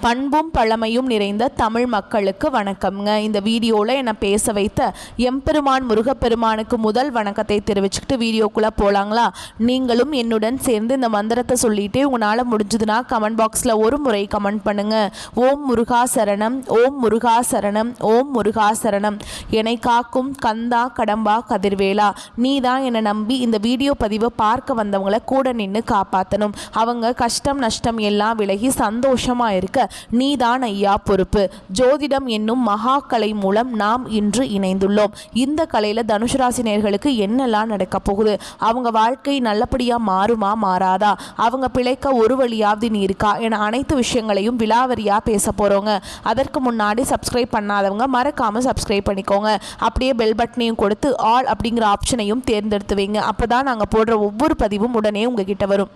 பண்பும் பழமையும் நிறைந்த தமிழ் மக்களுக்கு வணக்கம்ங்க. இந்த வீடியோவில் என்னை பேச வைத்த எம்பெருமான் முருகப்பெருமானுக்கு முதல் வணக்கத்தை தெரிவிச்சுக்கிட்டு வீடியோக்குள்ளே போகலாங்களா? நீங்களும் என்னுடன் சேர்ந்து இந்த மந்திரத்தை சொல்லிட்டு உங்களால் முடிஞ்சதுன்னா கமெண்ட் பாக்ஸில் ஒரு முறை கமெண்ட் பண்ணுங்கள். ஓம் முருகா சரணம், ஓம் முருகா சரணம், ஓம் முருகா சரணம். என்னை காக்கும் கந்தா கடம்பா கதிர்வேலா, நீ தான் என்னை நம்பி இந்த வீடியோ பதிவை பார்க்க வந்தவங்களை கூட நின்று காப்பாற்றணும். அவங்க கஷ்டம் நஷ்டம் எல்லாம் விலகி சந்தோஷமாக இருக்க நீதான் ஐயா பொறுப்பு. ஜோதிடம் என்னும் மகா கலை மூலம் நாம் இன்று இணைந்துள்ளோம். இந்த கலையில் தனுசு ராசி நேயர்களுக்கு என்னெல்லாம் நடக்க போகுது, அவங்க வாழ்க்கை நல்லபடியாக மாறுமா மாறாதா, அவங்க பிழைக்க ஒரு வழியாவது நீ இருக்கா என அனைத்து விஷயங்களையும் விலாவரியாக பேச போகிறோங்க. அதற்கு முன்னாடி சப்ஸ்கிரைப் பண்ணாதவங்க மறக்காமல் சப்ஸ்கிரைப் பண்ணிக்கோங்க. அப்படியே பெல் பட்டனையும் கொடுத்து ஆல் அப்படிங்கிற ஆப்ஷனையும் தேர்ந்தெடுத்து வைங்க. அப்போ தான் நாங்கள் போடுற ஒவ்வொரு பதிவும் உடனே உங்ககிட்ட வரும்.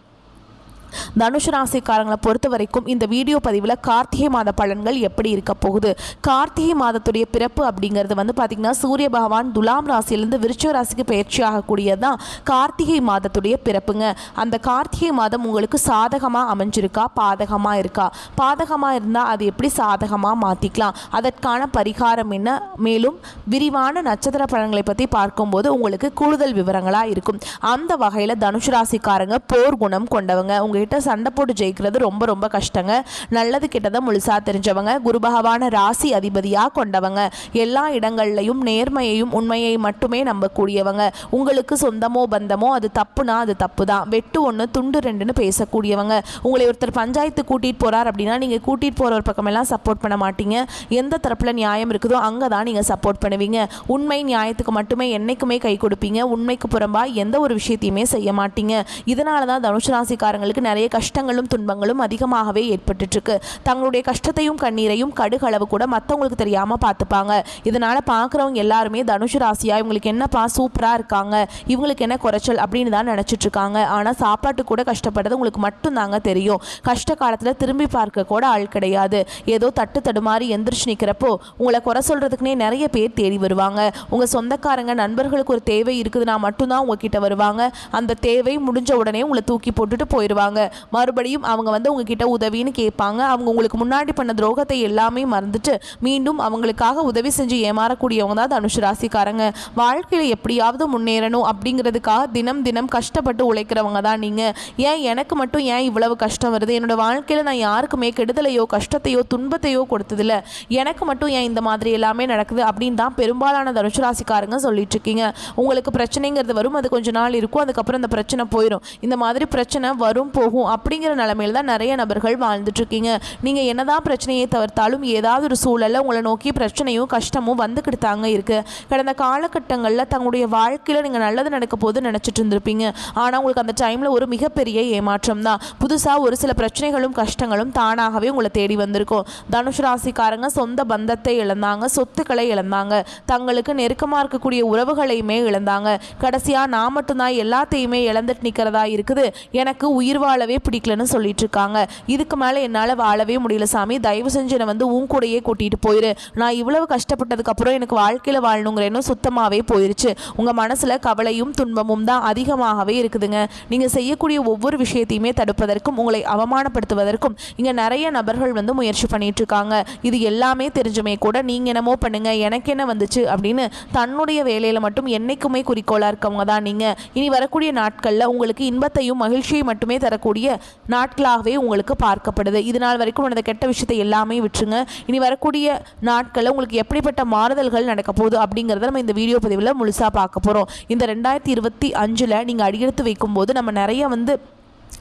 தனுஷு ராசிக்காரங்களை பொறுத்த வரைக்கும் இந்த வீடியோ பதிவில் கார்த்திகை மாத பலன்கள் எப்படி இருக்க போகுது. கார்த்திகை மாதத்துடைய பிறப்பு அப்படிங்கிறது பார்த்திங்கன்னா சூரிய பகவான் துலாம் ராசியிலேருந்து விருச்சிக ராசிக்கு பயிற்சி ஆகக்கூடியது தான் கார்த்திகை மாதத்துடைய பிறப்புங்க. அந்த கார்த்திகை மாதம் உங்களுக்கு சாதகமாக அமைஞ்சிருக்கா பாதகமாக இருக்கா? பாதகமாக இருந்தால் அது எப்படி சாதகமாக மாற்றிக்கலாம், அதற்கான பரிகாரம் என்ன, மேலும் விரிவான நட்சத்திர பலன்களை பற்றி பார்க்கும்போது உங்களுக்கு கூடுதல் விவரங்களாக இருக்கும். அந்த வகையில் தனுஷு ராசிக்காரங்க போர் குணம் கொண்டவங்க. கிட்ட சண்டை போட்டு ஜெயிக்கிறது ரொம்ப ரொம்ப கஷ்டங்க. நல்லது கெட்டதை முழுசா தெரிஞ்சவங்க, குரு பகவான ராசி அதிபதியா கொண்டவங்க, எல்லா இடங்கள்லையும் நேர்மையையும் உண்மையை மட்டுமே நம்பக்கூடியவங்க. உங்களுக்கு சொந்தமோ பந்தமோ அது தப்புனா அது தப்பு தான், வெட்டு ஒன்று துண்டு ரெண்டுன்னு பேசக்கூடியவங்க. உங்களை ஒருத்தர் பஞ்சாயத்து கூட்டிட்டு போறார் அப்படின்னா நீங்க கூட்டிட்டு போற ஒரு பக்கமெல்லாம் சப்போர்ட் பண்ண மாட்டீங்க. எந்த தரப்புல நியாயம் இருக்குதோ அங்கதான் நீங்க சப்போர்ட் பண்ணுவீங்க. உண்மை நியாயத்துக்கு மட்டுமே என்னைக்குமே கை கொடுப்பீங்க. உண்மைக்கு புறம்பா எந்த ஒரு விஷயத்தையுமே செய்ய மாட்டீங்க. இதனாலதான் தனுஷு ராசிக்காரங்களுக்கு நிறைய கஷ்டங்களும் துன்பங்களும் அதிகமாகவே ஏற்பட்டுருக்கு. தங்களுடைய கஷ்டத்தையும் கண்ணீரையும் கடுகளவு கூட மற்றவங்களுக்கு தெரியாமல் பார்த்துப்பாங்க. இதனால் பார்க்குறவங்க எல்லாருமே தனுஷு ராசியா இவங்களுக்கு என்னப்பா சூப்பராக இருக்காங்க, இவங்களுக்கு என்ன குறைச்சல் அப்படின்னு தான் நினச்சிட்டு இருக்காங்க. ஆனால் சாப்பாட்டு கூட கஷ்டப்படுறது உங்களுக்கு மட்டும்தாங்க தெரியும். கஷ்ட காலத்தில் திரும்பி பார்க்க கூட ஆள் கிடையாது. ஏதோ தட்டு தடுமாறி எந்திரிச்சு நிற்கிறப்போ உங்களை குறை சொல்கிறதுக்குனே நிறைய பேர் தேடி வருவாங்க. உங்கள் சொந்தக்காரங்க நண்பர்களுக்கு ஒரு தேவை இருக்குதுன்னா மட்டும்தான் உங்ககிட்ட வருவாங்க. அந்த தேவை முடிஞ்ச உடனே உங்களை தூக்கி போட்டுட்டு போயிடுவாங்க. மறுபடியும் அவங்க உங்ககிட்ட உதவின்னு கேட்பாங்க. அவங்க உங்களுக்கு முன்னாடி பண்ண துரோகத்தை எல்லாமே மறந்துட்டு மீண்டும் அவங்களுக்காக உதவி செஞ்சு ஏமாறக்கூடியவங்க தான் தனுஷு ராசிக்காரங்க. வாழ்க்கையில் எப்படியாவது முன்னேறணும் அப்படிங்கிறதுக்காக தினம் தினம் கஷ்டப்பட்டு உழைக்கிறவங்க தான் நீங்கள். ஏன் எனக்கு மட்டும் ஏன் இவ்வளவு கஷ்டம் வருது, என்னோட வாழ்க்கையில் நான் யாருக்குமே கெடுதலையோ கஷ்டத்தையோ துன்பத்தையோ கொடுத்ததில்ல, எனக்கு மட்டும் ஏன் இந்த மாதிரி எல்லாமே நடக்குது அப்படின்னு தான் பெரும்பாலான தனுஷு ராசிக்காரங்க சொல்லிட்டு இருக்கீங்க. உங்களுக்கு பிரச்சனைங்கிறது வரும், அது கொஞ்ச நாள் இருக்கும், அதுக்கப்புறம் அந்த பிரச்சனை போயிடும். இந்த மாதிரி பிரச்சனை வரும் போகும் அப்படிங்கிற நிலைமையில தான் நிறைய நபர்கள் வாழ்ந்துட்டு இருக்கீங்க. நீங்க என்னதான் பிரச்சனையை தவிர்த்தாலும் ஏதாவது ஒரு சூழல்ல உங்களை நோக்கி பிரச்சனையும் கஷ்டமும் வந்துக்கிட்டு தாங்க இருக்கு. கடந்த காலகட்டங்களில் தங்களுடைய வாழ்க்கையில நீங்க நல்லது நடக்க போது நினைச்சிட்டு இருந்திருப்பீங்க. ஆனா உங்களுக்கு அந்த டைம்ல ஒரு மிகப்பெரிய ஏமாற்றம் தான். புதுசா ஒரு சில பிரச்சனைகளும் கஷ்டங்களும் தானாகவே உங்களை தேடி வந்திருக்கும். தனுஷு ராசிக்காரங்க சொந்த பந்தத்தை இழந்தாங்க, சொத்துக்களை இழந்தாங்க, தங்களுக்கு நெருக்கமா இருக்கக்கூடிய உறவுகளையுமே இழந்தாங்க. கடைசியா நான் மட்டும்தான் எல்லாத்தையுமே இழந்துட்டு நிக்கிறதா இருக்குது, எனக்கு உயிர் வாழவே பிடிக்கலன்னு சொல்லிட்டு இருக்காங்க. இதுக்கு மேலே என்னால் வாழவே முடியல சாமி, தயவு செஞ்சு என்னை உன் கூடையே கூட்டிட்டு போயிரு. நான் இவ்வளவு கஷ்டப்பட்டதுக்கு அப்புறம் எனக்கு வாழ்க்கையில் வாழணுங்கிற எண்ணம் சுத்தமாகவே போயிருச்சு. உங்கள் மனசில் கவலையும் துன்பமும் தான் அதிகமாகவே இருக்குதுங்க. நீங்கள் செய்யக்கூடிய ஒவ்வொரு விஷயத்தையுமே தடுப்பதற்கும் உங்களை அவமானப்படுத்துவதற்கும் இங்கே நிறைய நபர்கள் முயற்சி பண்ணிட்டு இருக்காங்க. இது எல்லாமே தெரிஞ்சுமே கூட நீங்கள் என்னமோ பண்ணுங்க எனக்கு என்ன வந்துச்சு அப்படின்னு தன்னுடைய வேலையில் மட்டும் என்னைக்குமே குறிக்கோளாக இருக்கவங்க தான் நீங்கள். இனி வரக்கூடிய நாட்களில் உங்களுக்கு இன்பத்தையும் மகிழ்ச்சியை மட்டுமே தரக்கூடிய நாட்களாகவே உங்களுக்கு பார்க்கப்படுது. இது நாள் வரைக்கும் நடந்த கெட்ட விஷயத்தை எல்லாமே விட்டுருங்க. இனி வரக்கூடிய நாட்களில் உங்களுக்கு எப்படிப்பட்ட மாறுதல்கள் நடக்க போகுது அப்படிங்கிறத நம்ம இந்த வீடியோ பதிவில் முழுசாக பார்க்க போகிறோம். இந்த 2025 நீங்கள் அடியெடுத்து வைக்கும்போது நம்ம நிறைய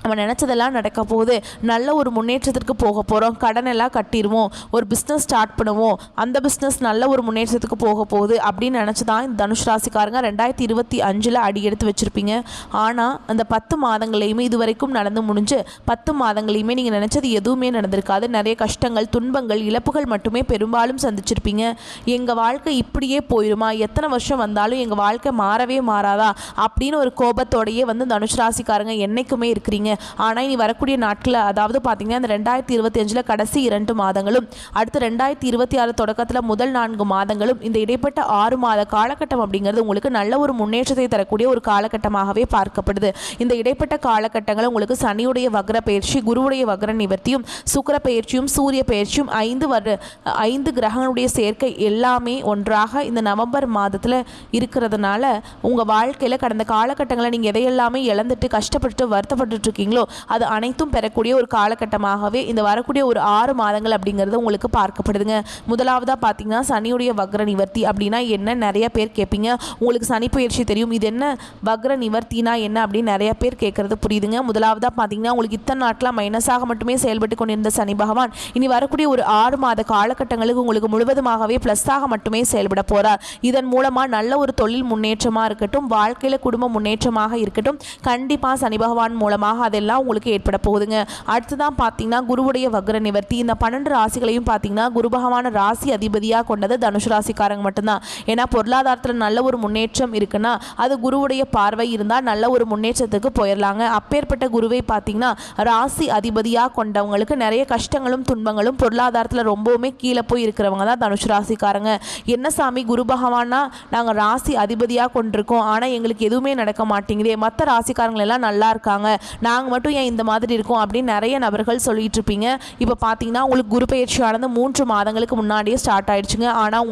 நம்ம நினச்சதெல்லாம் நடக்க போகுது. நல்ல ஒரு முன்னேற்றத்திற்கு போக போகிறோம். கடனெல்லாம் கட்டிடுவோம், ஒரு பிஸ்னஸ் ஸ்டார்ட் பண்ணுவோம், அந்த பிஸ்னஸ் நல்ல ஒரு முன்னேற்றத்துக்கு போக போகுது அப்படின்னு நினச்சி தான் இந்த தனுஷ் ராசிக்காரங்க 2025 அடி எடுத்து வச்சுருப்பீங்க. ஆனால் அந்த 10 மாதங்களையுமே இது வரைக்கும் நடந்து முடிஞ்சு 10 மாதங்களையுமே நீங்கள் நினச்சது எதுவுமே நடந்திருக்காது. நிறைய கஷ்டங்கள் துன்பங்கள் இழப்புகள் மட்டுமே பெரும்பாலும் சந்திச்சிருப்பீங்க. எங்கள் வாழ்க்கை இப்படியே போயிடுமா, எத்தனை வருஷம் வந்தாலும் எங்கள் வாழ்க்கை மாறவே மாறாதா அப்படின்னு ஒரு கோபத்தோடையே தனுஷ் ராசிக்காரங்க என்றைக்குமே இருக்கிறீங்க. இருந்தீங்க. ஆனால் இனி வரக்கூடிய நாட்களில், அதாவது பார்த்தீங்கன்னா இந்த 2025 கடைசி 2 மாதங்களும், அடுத்து 2026 தொடக்கத்தில் முதல் 4 மாதங்களும், இந்த இடைப்பட்ட 6 மாத காலகட்டம் அப்படிங்கிறது உங்களுக்கு நல்ல ஒரு முன்னேற்றத்தை தரக்கூடிய ஒரு காலகட்டமாகவே பார்க்கப்படுது. இந்த இடைப்பட்ட காலகட்டங்கள் உங்களுக்கு சனியுடைய வக்ர பயிற்சி, குருவுடைய வக்ர நிவர்த்தியும், சுக்கிர பயிற்சியும், சூரிய பயிற்சியும், 5 கிரகங்களுடைய சேர்க்கை எல்லாமே ஒன்றாக இந்த நவம்பர் மாதத்தில் இருக்கிறதுனால உங்கள் வாழ்க்கையில் கடந்த காலகட்டங்களில் நீங்கள் எதையெல்லாமே இழந்துட்டு கஷ்டப்பட்டு வருத்தப்பட்டு இருக்கீங்களோ அது அனைத்தும் பெறக்கூடிய ஒரு காலகட்டமாகவே இந்த வரக்கூடிய ஒரு 6 மாதங்கள் அப்படிங்கிறது உங்களுக்கு பார்க்கப்படுதுங்க. முதலாவதாக பார்த்தீங்கன்னா சனியுடைய வக்ர நிவர்த்தி அப்படின்னா என்ன, நிறைய பேர் கேட்பீங்க. உங்களுக்கு சனி பயிற்சி தெரியும், இது என்ன வக்ர நிவர்த்தினா என்ன அப்படின்னு நிறைய பேர் கேட்கறது புரியுதுங்க. முதலாவதாக பார்த்தீங்கன்னா உங்களுக்கு இத்தனை நாட்களாக மைனஸாக மட்டுமே செயல்பட்டு கொண்டிருந்த சனி பகவான் இனி வரக்கூடிய ஒரு 6 மாத காலகட்டங்களுக்கு உங்களுக்கு முழுவதுமாகவே ப்ளஸ்ஸாக மட்டுமே செயல்பட போகிறார். இதன் மூலமாக நல்ல ஒரு தொழில் முன்னேற்றமாக இருக்கட்டும், வாழ்க்கையில் குடும்ப முன்னேற்றமாக இருக்கட்டும், கண்டிப்பாக சனி பகவான் மூலமாக அதெல்லாம் உங்களுக்கு ஏற்பட போகுதுங்க. அடுத்துதான் பார்த்தீங்கன்னா குருவுடைய வக்ர நிவர்த்தி. இந்த 12 ராசிகளையும் பார்த்தீங்கன்னா குரு பகவான ராசி அதிபதியாக கொண்டது தனுசு ராசிக்காரங்க மட்டும்தான். ஏன்னா பொருளாதாரத்தில் நல்ல ஒரு முன்னேற்றம் இருக்குன்னா அது குருவுடைய பார்வை இருந்தால் நல்ல ஒரு முன்னேற்றத்துக்கு போயிடலாங்க. அப்பேற்பட்ட குருவை பார்த்தீங்கன்னா ராசி அதிபதியாக கொண்டவங்களுக்கு நிறைய கஷ்டங்களும் துன்பங்களும், பொருளாதாரத்தில் ரொம்பவுமே கீழே போய் இருக்கிறவங்க தான் தனுசு ராசிக்காரங்க. என்ன சாமி, குரு பகவானா நாங்கள் ராசி அதிபதியாக கொண்டிருக்கோம், ஆனால் எங்களுக்கு எதுவுமே நடக்க மாட்டேங்குதே, மற்ற ராசிக்காரங்கள் எல்லாம் நல்லா இருக்காங்க, நாங்கள் மட்டும் ஏன் இந்த மாதிரி இருக்கோம் அப்படின்னு நிறைய நபர்கள் சொல்லிட்டு இருப்பீங்க. இப்போ பார்த்தீங்கன்னா உங்களுக்கு குரு பயிற்சியானது 3 மாதங்களுக்கு முன்னாடியே ஸ்டார்ட் ஆயிடுச்சுங்க. ஆனால்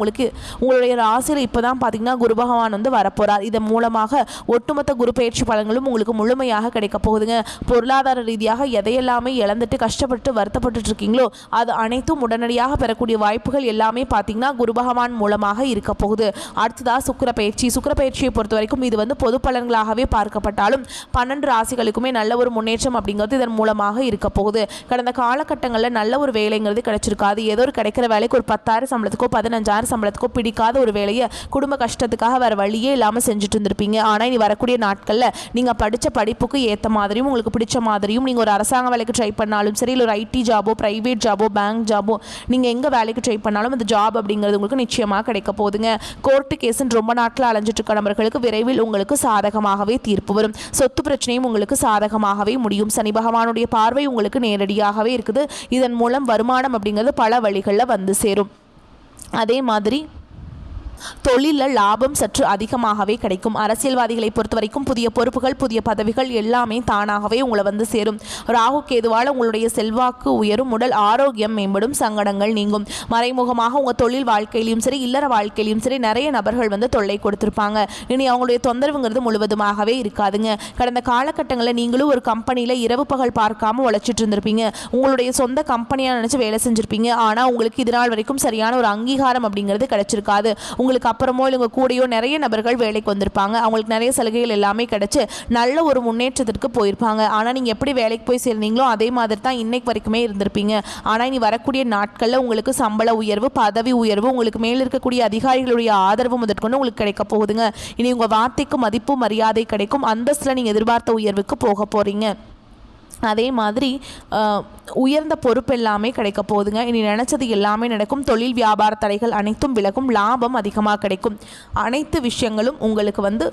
உங்களுடைய ராசியில் இப்போ தான் பார்த்தீங்கன்னா குரு பகவான் வந்து வரப்போகிறார். இதன் மூலமாக ஒட்டுமொத்த குரு பயிற்சி பலன்களும் உங்களுக்கு முழுமையாக கிடைக்க போகுதுங்க. பொருளாதார ரீதியாக எதையெல்லாமே இழந்துட்டு கஷ்டப்பட்டு வருத்தப்பட்டு இருக்கீங்களோ அது அனைத்தும் உடனடியாக பெறக்கூடிய வாய்ப்புகள் எல்லாமே பார்த்தீங்கன்னா குரு பகவான் மூலமாக இருக்க போகுது. அடுத்ததாக சுக்கிர பயிற்சி. சுக்கிர பயிற்சியை பொறுத்த வரைக்கும் இது வந்து பொது பலன்களாகவே பார்க்கப்பட்டாலும் 12 ராசிகளுக்குமே நல்ல ஒரு முன்னேற்றம் அப்படிங்கிறது இதன் மூலமாக இருக்க போகுது. கடந்த காலகட்டங்களில் நல்ல ஒரு வேலைங்கிறது கிடைச்சிருக்காது. ஏதோ ஒரு கிடைக்கிற வேலைக்கு ஒரு 10,000 சம்பளத்துக்கோ 15,000 சம்பளத்துக்கோ பிடிக்காத ஒரு வேலையை குடும்ப கஷ்டத்துக்காக வேறு வழியே இல்லாமல் செஞ்சுட்டு இருந்திருப்பீங்க. ஆனால் இனி வரக்கூடிய நாட்களில் நீங்கள் படித்த படிப்புக்கு ஏற்ற மாதிரியும் உங்களுக்கு பிடிச்ச மாதிரியும் நீங்கள் ஒரு அரசாங்க வேலைக்கு ட்ரை பண்ணாலும் சரி, இல்லை ஒரு ஐடி ஜாபோ, ப்ரைவேட் ஜாபோ, பேங்க் ஜாபோ, நீங்கள் எங்கே வேலைக்கு ட்ரை பண்ணாலும் அந்த ஜாப் அப்படிங்கிறது உங்களுக்கு நிச்சயமாக கிடைக்க போகுதுங்க. கோர்ட்டு கேஸுன்னு ரொம்ப நாட்கள் அலைஞ்சிட்டு இருக்க நபர்களுக்கு விரைவில் உங்களுக்கு சாதகமாகவே தீர்ப்பு வரும். சொத்து பிரச்சனையும் உங்களுக்கு சாதகமாகவே முடியும். சனி பகவானுடைய பார்வை உங்களுக்கு நேரடியாகவே இருக்குது. இதன் மூலம் வருமானம் அப்படிங்கிறது பல வழிகளில் வந்து சேரும். அதே மாதிரி தொழிலில் லாபம் சற்று அதிகமாகவே கிடைக்கும். அரசியல்வாதிகளை பொறுத்த வரைக்கும் புதிய பொறுப்புகள், புதிய பதவிகள் எல்லாமே தானாகவே உங்களை வந்து சேரும். ராகு கேதுவால் உங்களுடைய செல்வாக்கு உயரும், உடல் ஆரோக்கியம் மேம்படும், சங்கடங்கள் நீங்கும். மறைமுகமாக உங்கள் தொழில் வாழ்க்கையிலையும் சரி, இல்லற வாழ்க்கையிலையும் சரி நிறைய நபர்கள் வந்து தொல்லை கொடுத்துருப்பாங்க. இனி அவங்களுடைய தொந்தரவுங்கிறது முழுவதுமாகவே இருக்காதுங்க. கடந்த காலகட்டங்களில் நீங்களும் ஒரு கம்பெனியில் இரவு பகல் பார்க்காம உழைச்சிட்டு இருந்திருப்பீங்க. உங்களுடைய சொந்த கம்பெனியாக நினச்சி வேலை செஞ்சுருப்பீங்க. ஆனால் உங்களுக்கு இதனால் வரைக்கும் சரியான ஒரு அங்கீகாரம் அப்படிங்கிறது கிடைச்சிருக்காது. உங்களுக்கு அப்புறமோ இல்லை கூடயோ நிறைய நபர்கள் வேலைக்கு வந்திருப்பாங்க. அவங்களுக்கு நிறைய சலுகைகள் எல்லாமே கிடைச்சு நல்ல ஒரு முன்னேற்றத்திற்கு போயிருப்பாங்க. ஆனால் நீங்கள் எப்படி வேலைக்கு போய் சேர்ந்தீங்களோ அதே மாதிரி தான் இன்னைக்கு வரைக்குமே இருந்திருப்பீங்க. ஆனால் இனி வரக்கூடிய நாட்களில் உங்களுக்கு சம்பள உயர்வு, பதவி உயர்வு, உங்களுக்கு மேல் இருக்கக்கூடிய அதிகாரிகளுடைய ஆதரவு முதற்கொண்டு உங்களுக்கு கிடைக்க போகுதுங்க. இனி உங்கள் வார்த்தைக்கு மதிப்பு மரியாதை கிடைக்கும். அந்தஸ்தில் நீங்கள் எதிர்பார்த்த உயர்வுக்கு போக போகிறீங்க. அதே மாதிரி உயர்ந்த பொறுப்பு எல்லாமே கிடைக்க போகுதுங்க. இனி நினச்சது எல்லாமே நடக்கும். தொழில் வியாபார தடைகள் அனைத்தும் விலகும். லாபம் அதிகமாக கிடைக்கும். அனைத்து விஷயங்களும் உங்களுக்கு வந்து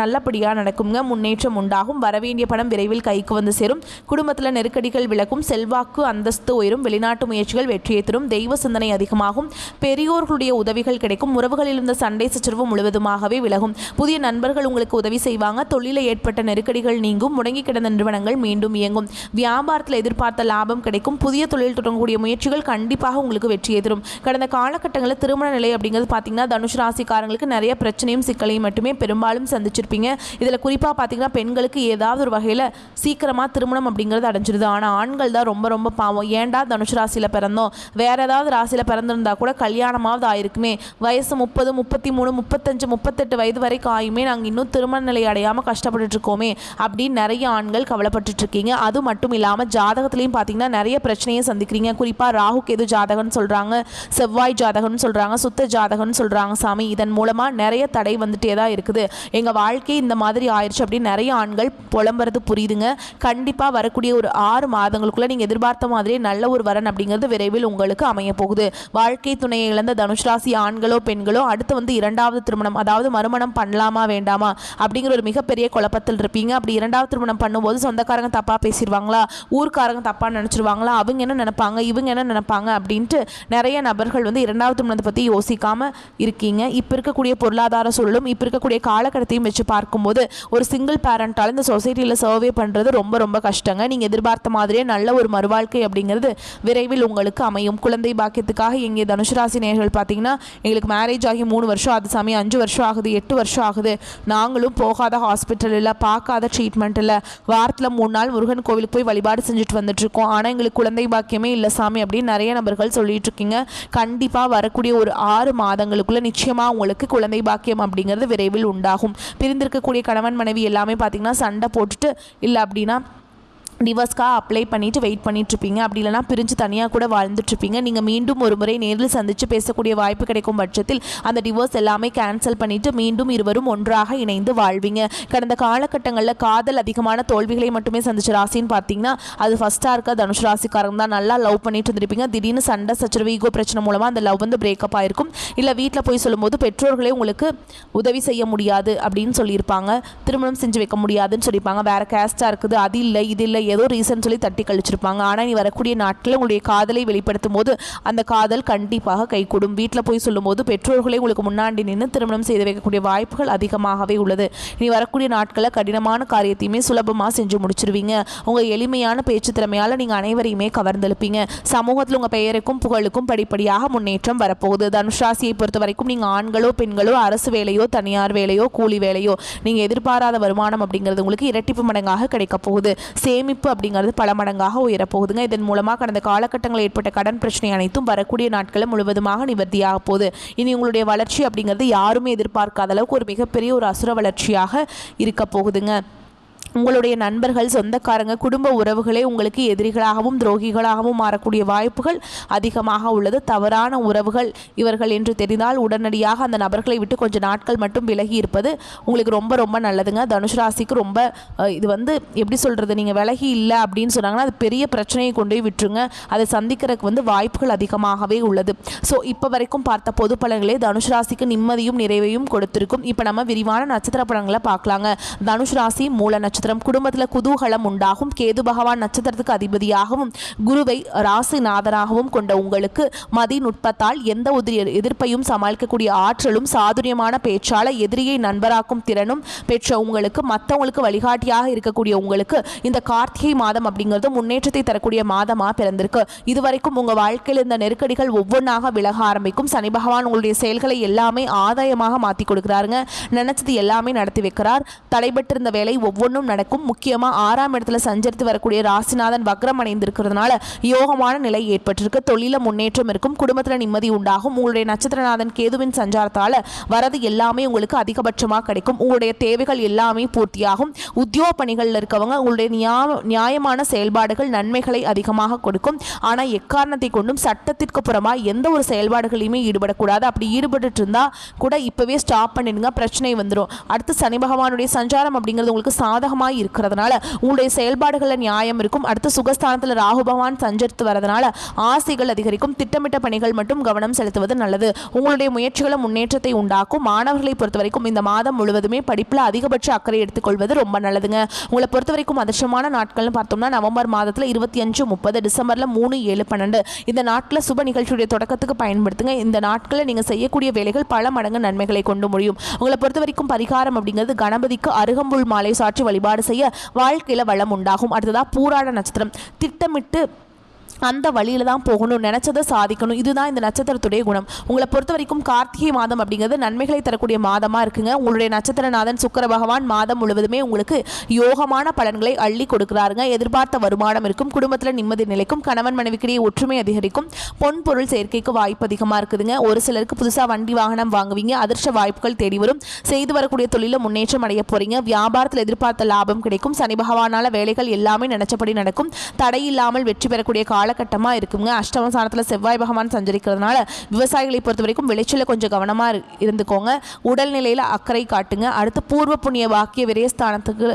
நல்லபடியாக நடக்குங்க. முன்னேற்றம் உண்டாகும். வரவேண்டிய பணம் விரைவில் கைக்கு வந்து சேரும். குடும்பத்தில் நெருக்கடிகள் விலகும். செல்வாக்கு அந்தஸ்து உயரும். வெளிநாட்டு முயற்சிகள் வெற்றியை தரும். தெய்வ சிந்தனை அதிகமாகும். பெரியோர்களுடைய உதவிகள் கிடைக்கும். உறவுகளில் இருந்த சண்டை சச்சரவு முழுவதுமாகவே விலகும். புதிய நண்பர்கள் உங்களுக்கு உதவி செய்வாங்க. தொழிலில் ஏற்பட்ட நெருக்கடிகள் நீங்கும். முடங்கி கிடந்த நிறுவனங்கள் மீண்டும் இயங்கும். வியாபாரத்தில் எதிர்பார்த்த லாபம் கிடைக்கும். புதிய தொழில் தொடங்கக்கூடிய முயற்சிகள் கண்டிப்பாக உங்களுக்கு வெற்றியை தரும். கடந்த காலகட்டங்களில் திருமண நிலை அப்படிங்கிறது பார்த்தீங்கன்னா தனுசு ராசிக்காரங்களுக்கு நிறைய பிரச்சனையும் சிக்கலையும் மட்டுமே பெரும்பாலும் சந்திச்சிருப்பீங்க. இதில் குறிப்பாக பார்த்தீங்கன்னா பெண்களுக்கு ஏதாவது ஒரு வகையில் சீக்கிரமாக திருமணம் அப்படிங்கிறது அடைஞ்சிருது. ஆனால் ஆண்கள் தான் ரொம்ப ரொம்ப பாவம். ஏன்டா தனுசு ராசியில் பிறந்தோம், வேறு ஏதாவது ராசியில் பிறந்திருந்தா கூட கல்யாணமாவது ஆயிருக்குமே, வயசு 30, 33, 35, 38 வயது வரைக்கும் ஆயுமே நாங்கள் இன்னும் திருமண நிலை அடையாமல் கஷ்டப்பட்டு இருக்கோமே அப்படின்னு நிறைய ஆண்கள் கவலைப்பட்டு இருக்கீங்க. அது மட்டும் இல்லாமல் ஜாதகத்திலையும் பார்த்தீங்கன்னா நிறைய பிரச்சனையை சந்திக்கிறீங்க. குறிப்பாக ராகு கேது ஜாதகம்னு சொல்கிறாங்க, செவ்வாய் ஜாதகம்னு சொல்கிறாங்க, சுத்த ஜாதகம்னு சொல்கிறாங்க சாமி. இதன் மூலமாக நிறைய தடை வந்துட்டே தான் இருக்குது. எங்கள் வாழ்க்கை இந்த மாதிரி ஆயிடுச்சு அப்படின்னு நிறைய ஆண்கள் புலம்புறது புரியுதுங்க. கண்டிப்பாக வரக்கூடிய ஒரு 6 மாதங்களுக்குள்ளே நீங்கள் எதிர்பார்த்த மாதிரியே நல்ல ஒரு வரன் அப்படிங்கிறது விரைவில் உங்களுக்கு அமைய போகுது. வாழ்க்கை துணையை இழந்த தனுஷ் ராசி ஆண்களோ பெண்களோ அடுத்து வந்து 2வது திருமணம், அதாவது மறுமணம் பண்ணலாமா வேண்டாமா அப்படிங்கிற ஒரு மிகப்பெரிய குழப்பத்தில் இருப்பீங்க. அப்படி 2வது திருமணம் பண்ணும்போது சொந்தக்காரங்க தப்பாக பேசிடுவாங்களா, ஊர்க்காரங்க தப்பாக நினச்சிருவாங்களா, அவங்க என்ன நினைப்பாங்க, இவங்க என்ன நினைப்பாங்க அப்படின்ட்டு நிறைய நபர்கள் வந்து 2வது திருமணத்தை பற்றி யோசிக்காமல் இருக்கீங்க. இப்போ இருக்கக்கூடிய பொருளாதார சூழலும் இப்போ இருக்கக்கூடிய காலகட்டத்தையும் வச்சு பார்க்கும்போது ஒரு சிங்கிள் பேரண்டால் இந்த சொசைட்டியில் சர்வே பண்ணுறது ரொம்ப ரொம்ப கஷ்டங்க. நீங்கள் எதிர்பார்த்த மாதிரியே நல்ல ஒரு மறுவாழ்க்கை அப்படிங்கிறது விரைவில் உங்களுக்கு அமையும். குழந்தை பாக்கியத்துக்காக எங்கே தனுசு ராசி நேயர்கள் பார்த்தீங்கன்னா, எங்களுக்கு மேரேஜ் ஆகி 3 வருஷம் அது சாமி, 5 வருஷம் ஆகுது, 8 வருஷம் ஆகுது, நாங்களும் போகாத ஹாஸ்பிட்டல் இல்லை, பார்க்காத ட்ரீட்மெண்ட் இல்லை, வாரத்தில் 3 நாள் முருகன் கோவிலுக்கு போய் வழிபாடு செஞ்சுட்டு வந்துட்டுருக்கோம், ஆனால் எங்களுக்கு குழந்தை பாக்கியமே இல்லை சாமி அப்படின்னு நிறைய நபர்கள் சொல்லிட்டு இருக்கீங்க. கண்டிப்பாக வரக்கூடிய ஒரு 6 மாதங்களுக்குள்ள நிச்சயமாக உங்களுக்கு குழந்தை பாக்கியம் அப்படிங்கிறது விரைவில் உண்டாகும். பிரிந்திருக்கக்கூடிய கணவன் மனைவி எல்லாமே பார்த்தீங்கன்னா சண்டை போட்டுட்டு இல்லை அப்படின்னா டிவோர்ஸ்க்காக அப்ளை பண்ணிவிட்டு வெயிட் பண்ணிகிட்ருப்பீங்க. அப்படி இல்லைனா பிரிஞ்சு தனியாக கூட வாழ்ந்துட்டுருப்பீங்க. நீங்கள் மீண்டும் ஒரு முறை நேரில் சந்தித்து பேசக்கூடிய வாய்ப்பு கிடைக்கும் பட்சத்தில் அந்த டிவோர்ஸ் எல்லாமே கேன்சல் பண்ணிவிட்டு மீண்டும் இருவரும் ஒன்றாக இணைந்து வாழ்வீங்க. கடந்த காலகட்டங்களில் காதல் அதிகமான தோல்விகளை மட்டுமே சந்திச்ச ராசின்னு பார்த்தீங்கன்னா அது ஃபஸ்ட்டாக இருக்க தனுஷ் ராசிக்காரங்க தான். நல்லா லவ் பண்ணிட்டு இருந்திருப்பீங்க. திடீர்னு சண்டை சச்சரவு ஈகோ பிரச்சனை மூலமாக அந்த லவ் வந்து பிரேக்கப் ஆகிருக்கும். இல்லை வீட்டில் போய் சொல்லும்போது பெற்றோர்களே உங்களுக்கு உதவி செய்ய முடியாது அப்படின்னு சொல்லியிருப்பாங்க, திருமணம் செஞ்சு வைக்க முடியாதுன்னு சொல்லியிருப்பாங்க, வேறு கேஸ்ட்டாக இருக்குது, அது இல்லை இது இல்லை, ஏதோ ரீசன் சொல்லி தட்டி கழிச்சிருப்பாங்க. ஆனால் நீ வரக்கூடிய நாட்களில் உங்களுடைய காதலை வெளிப்படுத்தும் போது அந்த காதல் கண்டிப்பாக கைகூடும். வீட்டில் போய் சொல்லும்போது பெற்றோர்களே உங்களுக்கு முன்னாடி நின்று திருமணம் செய்து வைக்கக்கூடிய வாய்ப்புகள் அதிகமாகவே உள்ளது. நீ வரக்கூடிய நாட்களில் கடினமான காரியத்தையுமே சுலபமாக செஞ்சு முடிச்சிருவீங்க. உங்கள் எளிமையான பேச்சு திறமையால் நீங்கள் அனைவரையுமே கவர்ந்தெழுப்பீங்க. சமூகத்தில் உங்கள் பெயருக்கும் புகழுக்கும் படிப்படியாக முன்னேற்றம் வரப்போகுது. தனுஷ் ராசியை பொறுத்த வரைக்கும் நீங்கள் ஆண்களோ பெண்களோ அரசு வேலையோ தனியார் வேலையோ கூலி வேலையோ நீங்கள் எதிர்பாராத வருமானம் அப்படிங்கிறது உங்களுக்கு இரட்டிப்பு மடங்காக கிடைக்க போகுது. சேமிப்பு அப்படிங்கிறது பல மடங்காக உயரப்போகுதுங்க. இதன் மூலமாக கடந்த காலகட்டங்களில் ஏற்பட்ட கடன் பிரச்சனை அனைத்தும் வரக்கூடிய நாட்களில் முழுவதுமாக நிவர்த்தியாக போகுது. இனி உங்களுடைய வளர்ச்சி அப்படிங்கிறது யாருமே எதிர்பார்க்காத அளவுக்கு ஒரு மிகப்பெரிய ஒரு அசுர வளர்ச்சியாக இருக்க போகுதுங்க. உங்களுடைய நண்பர்கள், சொந்தக்காரங்க, குடும்ப உறவுகளே உங்களுக்கு எதிரிகளாகவும் துரோகிகளாகவும் மாறக்கூடிய வாய்ப்புகள் அதிகமாக உள்ளது. தவறான உறவுகள் இவர்கள் என்று தெரிந்தால் உடனடியாக அந்த நபர்களை விட்டு கொஞ்சம் நாட்கள் மட்டும் விலகி இருப்பது உங்களுக்கு ரொம்ப ரொம்ப நல்லதுங்க. தனுஷ் ராசிக்கு ரொம்ப இது வந்து எப்படி சொல்கிறது, நீங்கள் விலகி இல்லை அப்படின்னு சொன்னாங்கன்னா அது பெரிய பிரச்சனையை கொண்டு போய் விட்டுருங்க. அதை சந்திக்கிறதுக்கு வந்து வாய்ப்புகள் அதிகமாகவே உள்ளது. ஸோ இப்போ வரைக்கும் பார்த்த பொது பலன்களே தனுஷ் ராசிக்கு நிம்மதியும் நிறைவையும் கொடுத்திருக்கும். இப்போ நம்ம விரிவான நட்சத்திர பலன்களை பார்க்கலாங்க. தனுஷ் ராசி மூல நட்சத்திரம். குடும்பத்தில் குதூகலம் உண்டாகும். கேது பகவான் நட்சத்திரத்துக்கு அதிபதியாகவும் குருவை ராசிநாதனாகவும் கொண்ட உங்களுக்கு மதிநுட்பத்தால் எந்த எதிர்ப்பையும் சமாளிக்கக்கூடிய ஆற்றலும் சாதுரியமான பேச்சால எதிரியை நண்பராக்கும் திறனும் பெற்ற உங்களுக்கு, மற்றவங்களுக்கு வழிகாட்டியாக இருக்கக்கூடிய உங்களுக்கு இந்த கார்த்திகை மாதம் அப்படிங்கிறது முன்னேற்றத்தை தரக்கூடிய மாதமாக பிறந்திருக்கு. இதுவரைக்கும் உங்கள் வாழ்க்கையில் இந்த நெருக்கடிகள் ஒவ்வொன்றாக விலக ஆரம்பிக்கும். சனி பகவான் உங்களுடைய செயல்களை எல்லாமே ஆதாயமாக மாற்றி கொடுக்குறாருங்க. நினைச்சது எல்லாமே நடத்தி வைக்கிறார். தடைபட்டிருந்த வேலை ஒவ்வொன்றும் நடக்கும். முக்கியமாக 6ஆம் இடத்துல சஞ்சரித்து வரக்கூடிய ராசிநாதன் வக்ரம் அடைந்திருக்கிறதுனால யோகமான நிலை ஏற்பட்டிருக்கு. தொழில முன்னேற்றம் இருக்கும். குடும்பத்தில் நிம்மதி உண்டாகும். உங்களுடைய நட்சத்திரநாதன் கேதுவின் சஞ்சாரத்தால் வரது எல்லாமே உங்களுக்கு அதிகபட்சமாக கிடைக்கும். உங்களுடைய தேவைகள் எல்லாமே பூர்த்தியாகும். உத்தியோக பணிகளில் இருக்கவங்க உங்களுடைய நியாயமான செயல்பாடுகள் நன்மைகளை அதிகமாக கொடுக்கும். ஆனால் எக்காரணத்தை கொண்டும் சட்டத்திற்கு புறமாக எந்த ஒரு செயல்பாடுகளையுமே ஈடுபடக்கூடாது. அப்படி ஈடுபட்டு இருந்தா கூட இப்பவே ஸ்டாப் பண்ணிடுங்க, பிரச்சனை வந்துடும். அடுத்து சனி பகவானுடைய சஞ்சாரம் அப்படிங்கிறது உங்களுக்கு சாதகமாக இருக்கிறதுனால உங்களுடைய செயல்பாடுகளில் நியாயம் இருக்கும். அடுத்து சுகஸ்தானத்தில் ராகு பகவான் சஞ்சரித்து வரதுனால ஆசைகள் அதிகரிக்கும். திட்டமிட்ட பணிகள் மட்டும் கவனம் செலுத்துவது நல்லது. உங்களுடைய முயற்சிகளை முன்னேற்றத்தை உண்டாக்கும். மாணவர்களை பொறுத்த வரைக்கும் இந்த மாதம் முழுவதுமே படிப்பில் அதிகபட்ச அக்கறை எடுத்துக்கொள்வது ரொம்ப நல்லதுங்க. உங்களை பொறுத்த வரைக்கும் அதிர்ஷ்டமான நாட்கள்னு பார்த்தோம்னா நவம்பர் மாதத்தில் 25, 30, டிசம்பரில் 3, 7, 12 இந்த நாட்களில் சுப நிகழ்ச்சியுடைய தொடக்கத்துக்கு பயன்படுத்துங்க. இந்த நாட்களில் நீங்கள் செய்யக்கூடிய வேலைகள் பல மடங்கு நன்மைகளை கொண்டு முடியும். உங்களை பொறுத்த வரைக்கும் பரிகாரம் அப்படிங்கிறது கணபதிக்கு அருகம்புல் மாலை சாற்றி வழிபாடு செய்ய வாழ்க்கையில் வளம் உண்டாகும். அடுத்ததாக பூராட நட்சத்திரம். திட்டமிட்டு அந்த வழியில் தான் போகணும், நினச்சதை சாதிக்கணும். இதுதான் இந்த நட்சத்திரத்துடைய குணம். உங்களை பொறுத்த வரைக்கும் கார்த்திகை மாதம் அப்படிங்கிறது நன்மைகளை தரக்கூடிய மாதமாக இருக்குங்க. உங்களுடைய நட்சத்திரநாதன் சுக்கிர பகவான் மாதம் முழுவதுமே உங்களுக்கு யோகமான பலன்களை அள்ளி கொடுக்குறாருங்க. எதிர்பார்த்த வருமானம் இருக்கும். குடும்பத்தில் நிம்மதி நிலைக்கும். கணவன் மனைவிக்கிடையே ஒற்றுமை அதிகரிக்கும். பொன் பொருள் சேர்க்கைக்கு வாய்ப்பு அதிகமாக இருக்குதுங்க. ஒரு சிலருக்கு புதுசாக வண்டி வாகனம் வாங்குவீங்க. அதிர்ஷ்ட வாய்ப்புகள் தேடி வரும். செய்து வரக்கூடிய தொழிலில் முன்னேற்றம் அடைய போறீங்க. வியாபாரத்தில் எதிர்பார்த்த லாபம் கிடைக்கும். சனி பகவானால வேலைகள் எல்லாமே நினைச்சபடி நடக்கும். தடையில்லாமல் வெற்றி பெறக்கூடிய கால காலகட்டமாக இருக்குங்க. அஷ்டம ஸ்தானத்தில் செவ்வாய் பகவான் சஞ்சரிக்கிறதுனால விவசாயிகளை பொறுத்த வரைக்கும் விளைச்சல கொஞ்சம் கவனமாக இருந்துக்கோங்க. உடல்நிலையில் அக்கறை காட்டுங்க. அடுத்து பூர்வ புண்ணிய வாக்கிய விரயஸ்தானத்துக்கு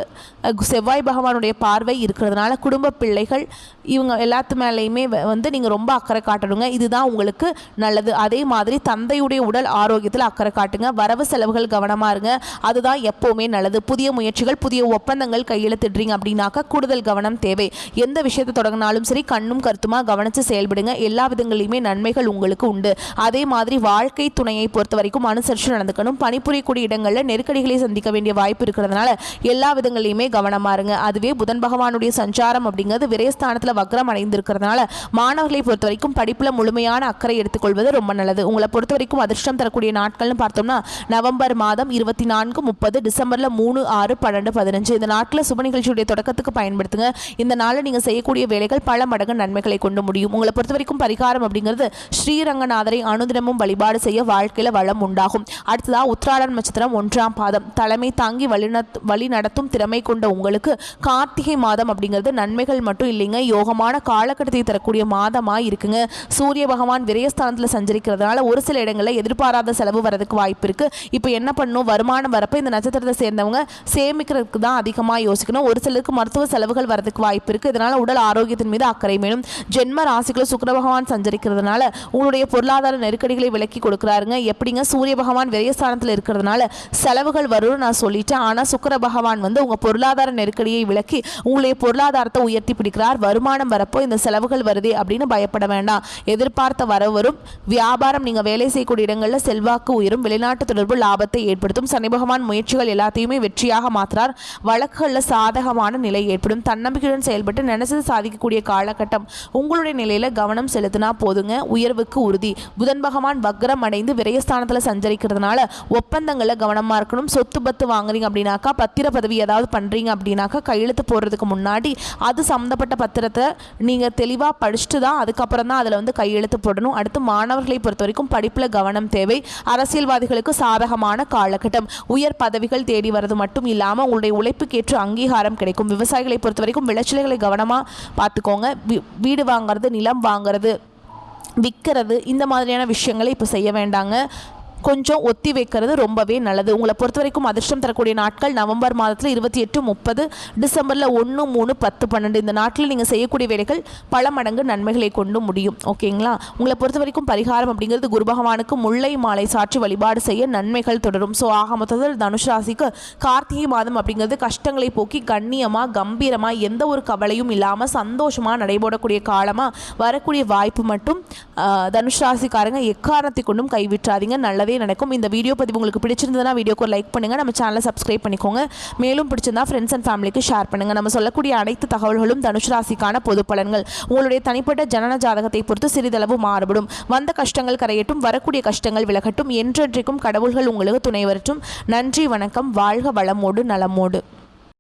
செவ்வாய் பகவானுடைய பார்வை இருக்கிறதுனால குடும்ப பிள்ளைகள் இவங்க எல்லாத்து மேலேயுமே நீங்கள் ரொம்ப அக்கறை காட்டணுங்க. இதுதான் உங்களுக்கு நல்லது. அதே மாதிரி தந்தையுடைய உடல் ஆரோக்கியத்தில் அக்கறை காட்டுங்க. வரவு செலவுகள் கவனமாக இருங்க. அதுதான் எப்போவுமே நல்லது. புதிய முயற்சிகள் புதிய ஒப்பந்தங்கள் கையெழுத்திடுறீங்க அப்படின்னாக்கா கூடுதல் கவனம் தேவை. எந்த விஷயத்தை தொடங்கினாலும் சரி கண்ணும் கருத்துமா கவனித்து செயல்படுங்க. எல்லா விதங்களிலுமே நன்மைகள் உங்களுக்கு உண்டு. அதே மாதிரி வாழ்க்கை துணையை பொறுத்த வரைக்கும் அனுசரித்து நடந்துக்கணும். பணிபுரியக்கூடிய இடங்களில் நெருக்கடிகளை சந்திக்க வேண்டிய வாய்ப்பு இருக்கிறதுனால எல்லா விதங்களிலுமே கவனமாக இருங்க. அதுவே புதன் பகவானுடைய சஞ்சாரம் அப்படிங்கிறது விரயஸ்தானத்தில் வக்ரம் அடைந்திருக்கிறதுனால மாணவர்களை பொறுத்த வரைக்கும் படிப்பில் முழுமையான அக்கறை எடுத்துக்கொள்வது ரொம்ப நல்லது. உங்களை பொறுத்த வரைக்கும் அதிர்ஷ்டம் தரக்கூடிய நாட்கள்னு பார்த்தோம்னா நவம்பர் மாதம் 24, 30, டிசம்பரில் 3, 6, 12, 15 இந்த நாட்டில் சுப நிகழ்ச்சியுடைய தொடக்கத்துக்கு பயன்படுத்துங்க. இந்த நாளில் நீங்கள் செய்யக்கூடிய வேலைகள் பல மடங்கு நன்மைகளை கொண்டு முடியும். உங்களை பொறுத்த வரைக்கும் பரிகாரம் அப்படிங்கிறது ஸ்ரீரங்கநாதரை அனுதினமும் வழிபாடு செய்ய வாழ்க்கையில் வளம் உண்டாகும். அடுத்ததாக உத்திராடம் நட்சத்திரம் 1ஆம் பாதம் தலைமை தாங்கி வழி நடத்தும் திறமை கொண்ட உங்களுக்கு கார்த்திகை மாதம் அப்படிங்கிறது நன்மைகள் மட்டும் இல்லைங்க, யோகமான காலகட்டத்தை தரக்கூடிய மாதமாக இருக்குங்க. சூரிய பகவான் விரயஸ்தானத்தில் சஞ்சரிக்கிறதுனால ஒரு சில இடங்களில் எதிர்பாராத செலவு வரதுக்கு வாய்ப்பு இருக்குது. இப்போ என்ன பண்ணணும், வருமானம் வரப்போ இந்த நட்சத்திரத்தை சேர்ந்தவங்க சேமிக்கிறதுக்கு தான் அதிகமாக யோசிக்கணும். ஒரு சிலருக்கு மருத்துவ செலவுகள் வரதுக்கு வாய்ப்பு இருக்குது. இதனால் உடல் ஆரோக்கியத்தின் மீது அக்கறை வேணும். ஜென்ம ராசிக்குள்ள சுக்கிர பகவான் சஞ்சரிக்கிறதுனால உங்களுடைய பொருளாதார நெருக்கடிகளை விலக்கி கொடுக்குறாருங்க. எப்படிங்க, சூரிய பகவான் விரயஸ்தானத்தில் இருக்கிறதுனால செலவுகள் வரும்னு நான் சொல்லிட்டேன். ஆனால் சுக்கிர பகவான் உங்கள் பொருளாதார நெருக்கடியை விலக்கி உங்களுடைய பொருளாதாரத்தை உயர்த்தி பிடிக்கிறார். வருமானம் வரப்போ இந்த செலவுகள் வருதே அப்படின்னு பயப்பட வேண்டாம். எதிர்பார்த்த வரவு வரும். வியாபாரம் நீங்கள் வேலை செய்யக்கூடிய இடங்களில் செல்வாக்கு உயரும். வெளிநாட்டு தொடர்பு லாபத்தை ஏற்படுத்தும். சனி பகவான் முயற்சிகள் எல்லாத்தையுமே வெற்றியாக மாற்றுறார். வழக்குகளில் சாதகமான நிலை ஏற்படும். தன்னம்பிக்கையுடன் செயல்பட்டு நினைச்சது சாதிக்கக்கூடிய காலகட்டம். உங்களுடைய நிலையில் கவனம் செலுத்தினா போதுங்க. உயர்வுக்கு உறுதி. புதன் பகவான் வக்ரம் அடைந்து விரயஸ்தானத்தில் சஞ்சரிக்கிறதுனால ஒப்பந்தங்களில் கவனமாக இருக்கணும். சொத்து பத்து வாங்குறீங்க அப்படின்னாக்கா பத்திர பதவி ஏதாவது பண்ணுறீங்க அப்படின்னாக்கா கையெழுத்து போடுறதுக்கு முன்னாடி அது சம்மந்தப்பட்ட பத்திரத்தை நீங்கள் தெளிவாக படிச்சுட்டு தான் அதுக்கப்புறம் தான் அதில் கையெழுத்து போடணும். அடுத்து மாணவர்களை பொறுத்த வரைக்கும் படிப்பில் கவனம் தேவை. அரசியல்வாதிகளுக்கு சாதகமான காலகட்டம். உயர் பதவிகள் தேடி வர்றது மட்டும் இல்லாமல் உங்களுடைய உழைப்புக்கேற்ற அங்கீகாரம் கிடைக்கும். விவசாயிகளை பொறுத்த வரைக்கும் விளைச்சல்களை கவனமாக பார்த்துக்கோங்க. வீடு வாங்கிறது, நிலம் வாங்கிறது, விற்கிறது இந்த மாதிரியான விஷயங்களை இப்போ செய்ய வேண்டாங்க. கொஞ்சம் ஒத்தி வைக்கிறது ரொம்பவே நல்லது. உங்களை பொறுத்த வரைக்கும் அதிர்ஷ்டம் தரக்கூடிய நாட்கள் நவம்பர் மாதத்தில் 28, 30, டிசம்பரில் 1, 3, 10, 12 இந்த நாட்டில் நீங்கள் செய்யக்கூடிய வேலைகள் பல மடங்கு நன்மைகளை கொண்டு முடியும். ஓகேங்களா? உங்களை பொறுத்த வரைக்கும் பரிகாரம் அப்படிங்கிறது குரு பகவானுக்கு முல்லை மாலை சாற்றி வழிபாடு செய்ய நன்மைகள் தொடரும். ஸோ ஆக மொத்தத்தில் தனுஷ் ராசிக்கு கார்த்திகை மாதம் அப்படிங்கிறது கஷ்டங்களை போக்கி கண்ணியமாக கம்பீரமாக எந்த ஒரு கவலையும் இல்லாமல் சந்தோஷமாக நடைபெறக்கூடிய காலமாக வரக்கூடிய வாய்ப்பு மட்டும் தனுஷ் ராசிக்காரங்க எக்காரணத்தை கொண்டும் கைவிட்டாதீங்க. நல்லதே நடக்கும். இந்த வீடியோ பதிவு உங்களுக்கு பிடிச்சிருந்ததுன்னா வீடியோக்கு ஒரு லைக் பண்ணுங்கள். நம்ம சேனலை சப்ஸ்கிரைப் பண்ணிக்கோங்க. மேலும் பிடிச்சிருந்தா ஃப்ரெண்ட்ஸ் அண்ட் ஃபேமிலிக்கு ஷேர் பண்ணுங்கள். நம்ம சொல்லக்கூடிய அனைத்து தகவல்களும் தனுஷ் ராசிக்கான பொது பலன்கள். உங்களுடைய தனிப்பட்ட ஜனன ஜாதகத்தை பொறுத்து சிறிதளவு மாறுபடும். வந்த கஷ்டங்கள் கரையட்டும், வரக்கூடிய கஷ்டங்கள் விலகட்டும். என்றென்றைக்கும் கடவுள்கள் உங்களுக்கு துணை வரட்டும். நன்றி, வணக்கம். வாழ்க வளமோடு நலமோடு.